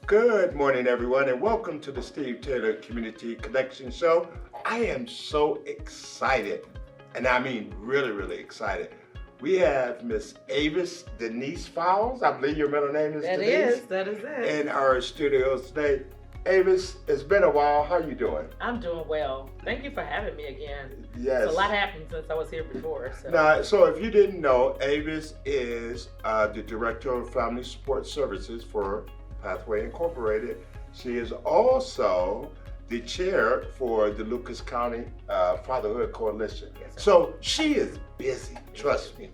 Good morning, everyone, and welcome to the Steve Taylor Community Connection Show. I am so excited, and I mean really, really excited. We have Miss Avis Files, I believe your middle name is Denise. That is it. In our studios today. Avis, it's been a while. How you doing? I'm doing well. Thank you for having me again. Yes. So a lot happened since I was here before. So if you didn't know, Avis is the Director of Family Support Services for Pathway Incorporated. She is also the chair for the Lucas County Fatherhood Coalition. Yes, so she is busy, trust me.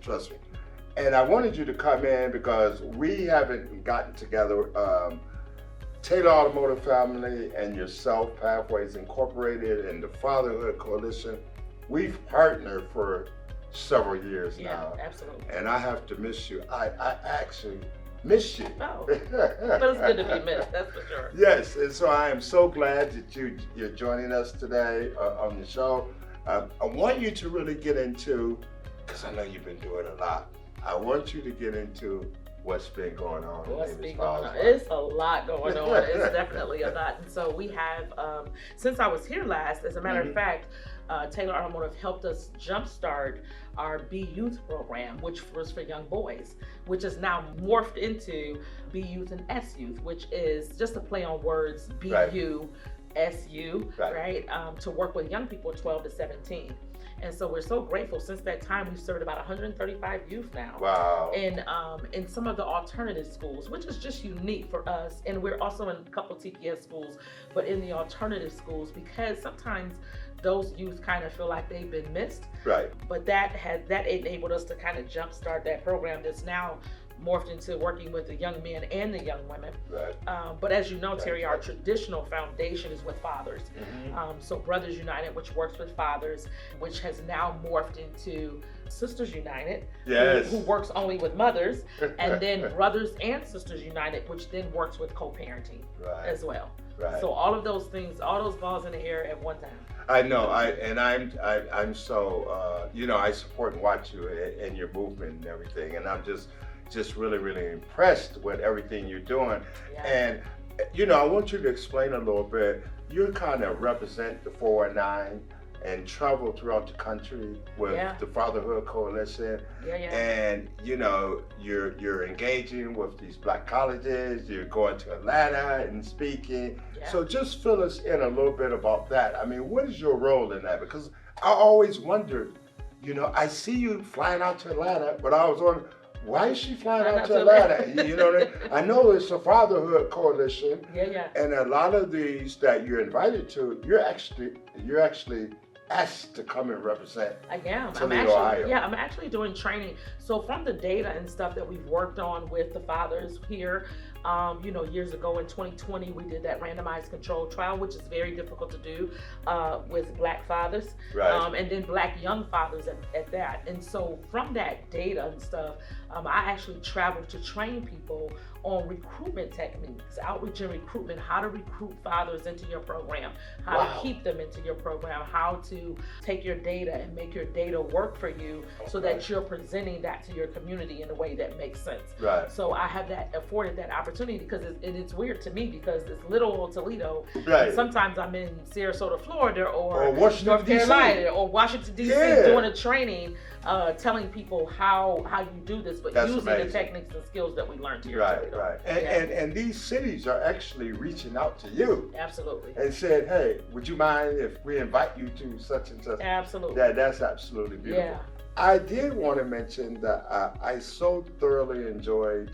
And I wanted you to come in because we haven't gotten together. Taylor Automotive family and yourself, Pathways Incorporated and the Fatherhood Coalition, we've partnered for several years now. Yeah, absolutely. And I have to miss you. I actually miss you. Oh, but it's good to be missed, that's for sure. Yes, and so I am so glad that you're joining us today on the show. I want you to really get into, because I know you've been doing a lot, I want you to get into what's been going on. It's a lot going on. It's definitely a lot. And so we have, since I was here last, as a matter of fact, Taylor Automotive helped us jumpstart our B Youth program, which was for young boys, which is now morphed into B Youth and S Youth, which is just a play on words, BU, SU, right? To work with young people 12 to 17. And so we're so grateful. Since that time, we've served about 135 youth now. Wow. And in some of the alternative schools, which is just unique for us. And we're also in a couple TPS schools, but in the alternative schools, because sometimes those youth kind of feel like they've been missed. Right. But that enabled us to kind of jumpstart that program that's now morphed into working with the young men and the young women. Right. But as you know, Terry, our traditional foundation is with fathers. So Brothers United, which works with fathers, which has now morphed into Sisters United, who works only with mothers, and then Brothers and Sisters United, which then works with co-parenting as well. Right. So all of those things, all those balls in the air at one time. I know, I'm so, I support and watch you and your movement and everything, and I'm just really, really impressed with everything you're doing. Yeah. And, I want you to explain a little bit. You kind of represent the 419 and travel throughout the country with the Fatherhood Coalition. And, you're engaging with these Black colleges, you're going to Atlanta and speaking. So just fill us in a little bit about that. I mean, what is your role in that? Because I always wondered, I see you flying out to Atlanta, but I was wondering, why is she flying out to Atlanta? You know what I mean? I know it's a Fatherhood Coalition. And a lot of these that you're invited to, you're actually asked to come and represent Toledo, Ohio. I'm actually doing training. So from the data and stuff that we've worked on with the fathers here, years ago in 2020, we did that randomized controlled trial, which is very difficult to do with Black fathers, and then Black young fathers at that. And so from that data and stuff, I actually traveled to train people on recruitment techniques, outreach and recruitment, how to recruit fathers into your program, how to keep them into your program, how to take your data and make your data work for you so that you're presenting that to your community in a way that makes sense. So I have afforded that opportunity because it's weird to me because it's little old Toledo. And sometimes I'm in Sarasota, Florida or North Carolina or Washington, D.C. doing a training, telling people how you do this, but using the techniques and skills that we learned here at Toledo. And these cities are actually reaching out to you. Absolutely. And said, hey, would you mind if we invite you to such and such? Absolutely. That's absolutely beautiful. I did want to mention that I so thoroughly enjoyed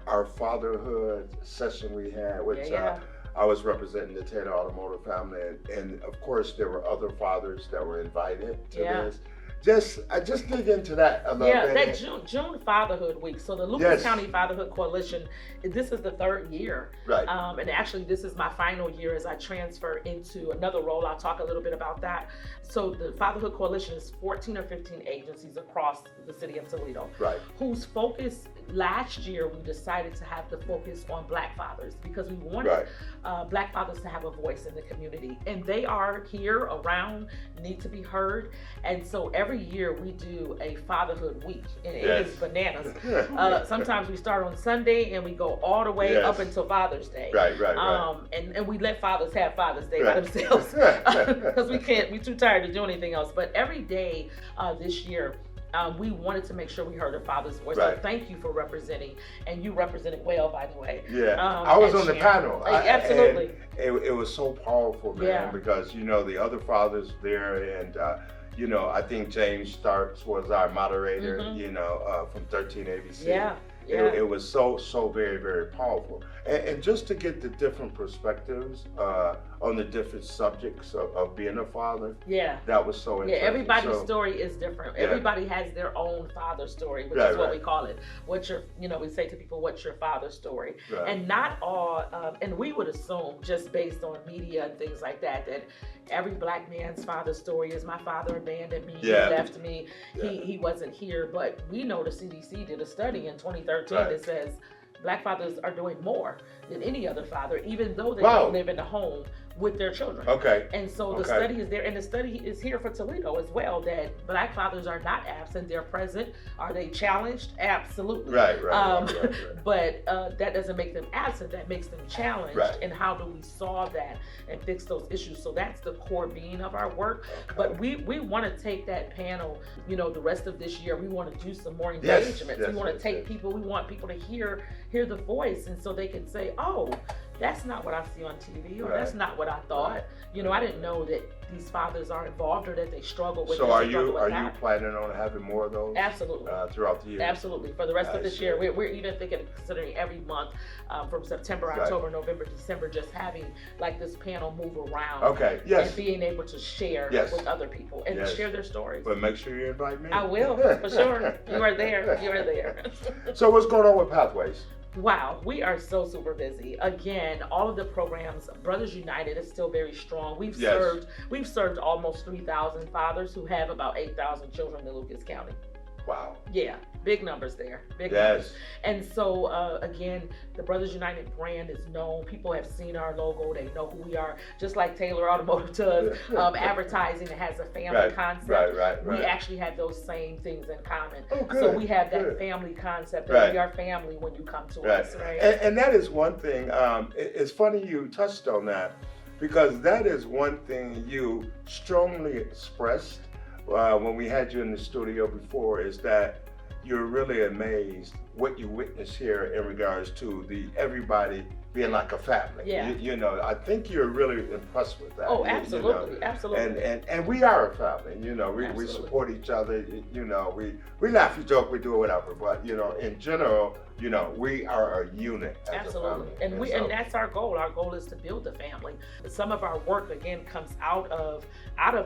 our fatherhood session we had, which I was representing the Taylor Automotive family, and of course there were other fathers that were invited to this. Just dig into that a little bit. That June Fatherhood Week. So the Lucas County Fatherhood Coalition, this is the third year. And actually this is my final year as I transfer into another role. I'll talk a little bit about that. So the Fatherhood Coalition is 14 or 15 agencies across the city of Toledo, whose focus last year we decided to have the focus on Black fathers because we wanted Black fathers to have a voice in the community, and they are here around, need to be heard. And so every year we do a fatherhood week, and it is bananas. Sometimes we start on Sunday and we go all the way up until Father's Day. Right. And we let fathers have Father's Day by themselves because we're too tired to do anything else. But every day this year, we wanted to make sure we heard a father's voice. So thank you for representing, and you represented well, by the way. I was on the panel. Absolutely. It was so powerful, man, because the other fathers there, and I think James Starks was our moderator, from 13 ABC. It was so very, very powerful. And just to get the different perspectives on the different subjects of being a father, that was so interesting. Everybody's story is different. Everybody has their own father story, which is what we call it. What's your, we say to people, what's your father's story? And not all, and we would assume just based on media and things like that every black man's father's story is my father abandoned me, he left me, he wasn't here. But we know the CDC did a study in 2013 that says black fathers are doing more than any other father, even though they don't live in the home with their children. And so the study is there, and the study is here for Toledo as well, that black fathers are not absent, they're present. Are they challenged? Absolutely. But that doesn't make them absent, that makes them challenged. And how do we solve that and fix those issues? So that's the core being of our work. But we want to take that panel, the rest of this year, we want to do some more engagements. We want to take people, we want people to hear the voice, and so they can say, oh, that's not what I see on TV, or that's not what I thought. I didn't know that these fathers are involved or that they struggle with. So are you planning on having more of those? Absolutely. Throughout the year? Absolutely. For the rest of this year, we're even thinking of considering every month from September, October, November, December, just having like this panel move around. And being able to share with other people and share their stories. But make sure you invite me. I will, for sure. You are there. You are there. So what's going on with Pathways? Wow, we are so super busy. Again, all of the programs, Brothers United is still very strong. We've served almost 3,000 fathers who have about 8,000 children in Lucas County. Wow. Yeah, big numbers there. Big numbers. And so, again, the Brothers United brand is known. People have seen our logo. They know who we are. Just like Taylor Automotive does, advertising that has a family concept. We actually have those same things in common. So we have that family concept, and we are family when you come to us, right? And that is one thing. It's funny you touched on that, because that is one thing you strongly expressed when we had you in the studio before, is that you're really amazed what you witness here in regards to everybody being like a family. I think you're really impressed with that. Oh, absolutely, absolutely. And we are a family. We support each other. We laugh, we joke, we do whatever. But in general, we are a unit as a family. And that's our goal. Our goal is to build a family. Some of our work again comes out of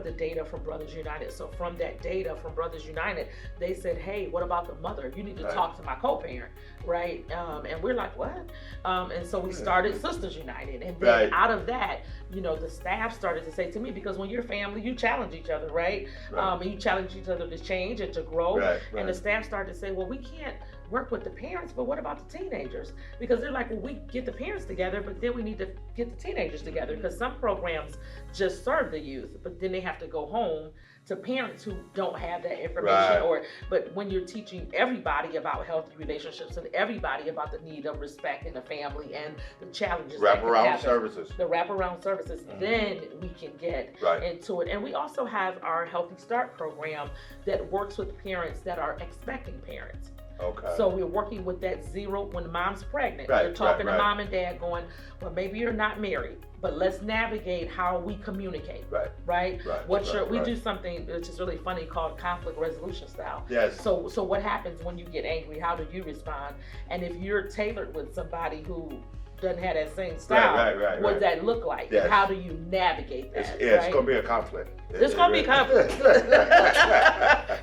the data from Brothers United. So from that data from Brothers United, they said, hey, what about the mother? You need to talk to my co-parent, right? And we're like, what? And so we started Sisters United, and then out of that, the staff started to say to me, because when you're family, you challenge each other, right? And you challenge each other to change and to grow. And the staff started to say, well, we can't work with the parents, but what about the teenagers? Because they're like, well, we get the parents together, but then we need to get the teenagers together, because some programs just serve the youth, but then they have to go home to parents who don't have that information. But when you're teaching everybody about healthy relationships and everybody about the need of respect in the family and the challenges wraparound services, then we can get into it. And we also have our Healthy Start program that works with parents that are expecting parents. So we're working with that zero, when mom's pregnant, you're talking to mom and dad going, well, maybe you're not married, but let's navigate how we communicate, we do something which is really funny called conflict resolution style. So what happens when you get angry? How do you respond? And if you're tailored with somebody who doesn't have that same style, what does that look like? And how do you navigate that? It's going to be a conflict. It's going to be conflict.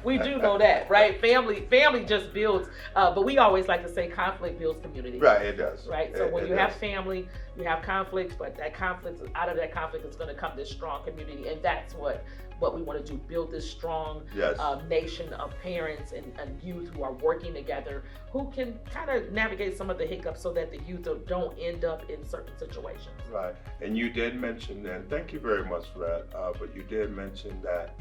We do know that, right? Family just builds, but we always like to say conflict builds community. It does. So when you have family, you have conflicts, but out of that conflict is going to come this strong community, and that's what we want to do, build this strong nation of parents and youth who are working together, who can kind of navigate some of the hiccups so that the youth don't end up in certain situations. And you did mention, and thank you very much for that, but you did mention that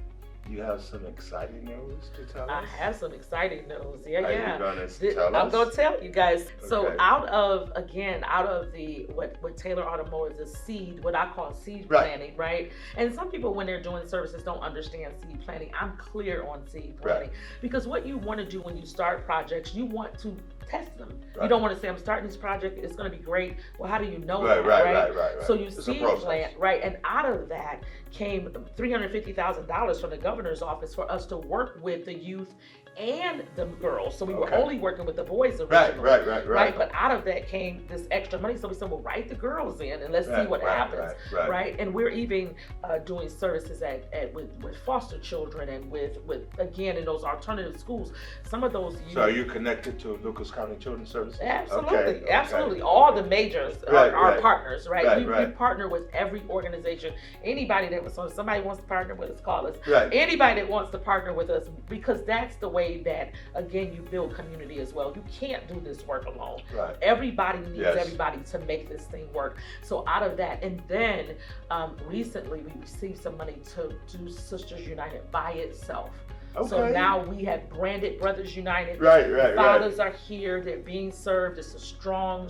you have some exciting news to tell us? I have some exciting news. Yeah. Are you gonna tell us? I'm gonna tell you guys. So Okay. out of the what Taylor Automotive is seed, what I call seed Right. planning, right? And some people when they're doing services don't understand seed planning. I'm clear on seed planning because what you want to do when you start projects, you want to test them. Right. You don't want to say I'm starting this project, it's going to be great. Well, how do you know that, Right. So you It's a seed process. plant, right? And out of that came $350,000 from the governor's office for us to work with the youth and the girls. So we were only working with the boys originally. Right. But out of that came this extra money. So we said, well, write the girls in and let's see what happens. Right. And we're even doing services with foster children and with again in those alternative schools. Some of those youth. So are you connected to Lucas County Children's Services? Absolutely. Absolutely. All the majors are partners, right? We partner with every organization. Anybody that so if somebody wants to partner with us, call us. Anybody that wants to partner with us, because that's the way that again you build community as well. You can't do this work alone. Everybody needs everybody to make this thing work. So out of that, and then recently we received some money to do Sisters United by itself. So now we have branded Brothers United. Fathers are here. They're being served. It's a strong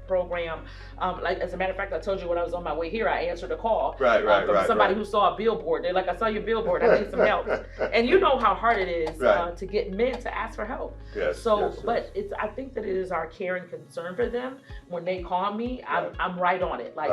program. Like as a matter of fact, I told you when I was on my way here, I answered a call from somebody who saw a billboard. They're like, I saw your billboard. I need some help. And you know how hard it is to get men to ask for help. But I think that it is our care and concern for them. When they call me, I'm right on it. Like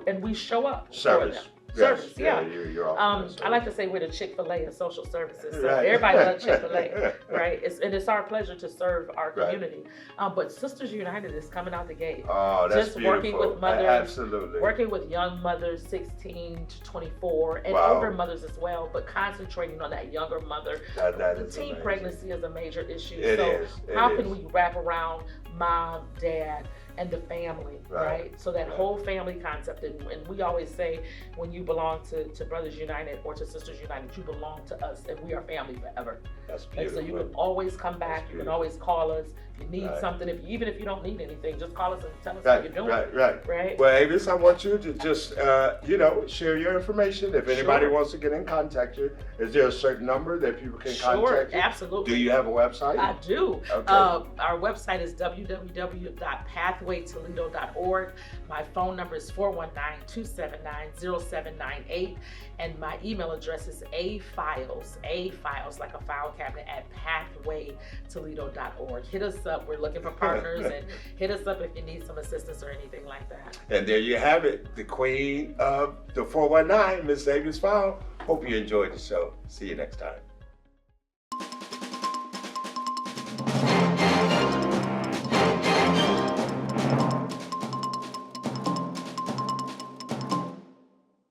and we show up for them. Service, you're I like to say we're the Chick-fil-A of social services. So everybody loves Chick-fil-A, right? It's our pleasure to serve our community. But Sisters United is coming out the gate. Oh, that's just beautiful. Working with mothers, absolutely. Working with young mothers, 16 to 24, and older mothers as well. But concentrating on that younger mother. The teen pregnancy is a major issue. It is. How can we wrap around mom, dad, and the family, right? So that whole family concept, and we always say when you belong to Brothers United or to Sisters United, you belong to us, and we are family forever. That's beautiful. And so you can always come back. You can always call us. If you need something, even if you don't need anything, just call us and tell us what you're doing. Right. Well, Avis, I want you to just share your information. If anybody wants to get in contact you, is there a certain number that people can contact you? Absolutely. Do you have a website? I do. Okay. Our website is www.pathwaytoledo.org. My phone number is 419-279-0798. And my email address is afiles like a file cabinet at pathwaytoledo.org. Hit us up. We're looking for partners, and hit us up if you need some assistance or anything like that. And there you have it, the queen of the 419, Miss Avis Files. Hope you enjoyed the show. See you next time.